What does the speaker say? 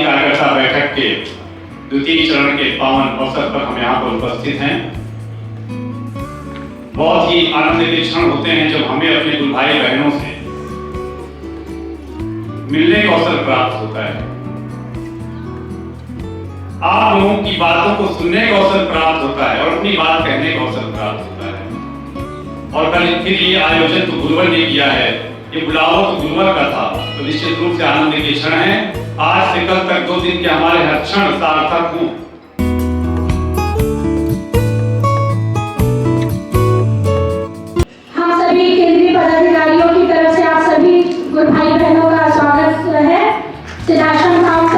कार्यकर्ता बैठक के द्वितीय चरण के पावन अवसर पर हम यहाँ पर उपस्थित हैं। बहुत ही आनंद के क्षण होते हैं जब हमें अपने गुरु भाई बहनों से मिलने का अवसर प्राप्त होता है, आप लोगों की बातों को सुनने का अवसर प्राप्त होता है और अपनी बात कहने का अवसर प्राप्त होता है। और कल फिर ये आयोजन तो गुरुवर ने किया है, ये बुलावा तो गुरुवर का था, तो निश्चित रूप से आनंद के क्षण है। आज से कल तक 2 दिन के हमारे हर क्षण सार्थक हों। हम सभी केंद्रीय पदाधिकारियों की तरफ से आप सभी गुरु भाई बहनों का स्वागत है। सिद्धाश्रम धाम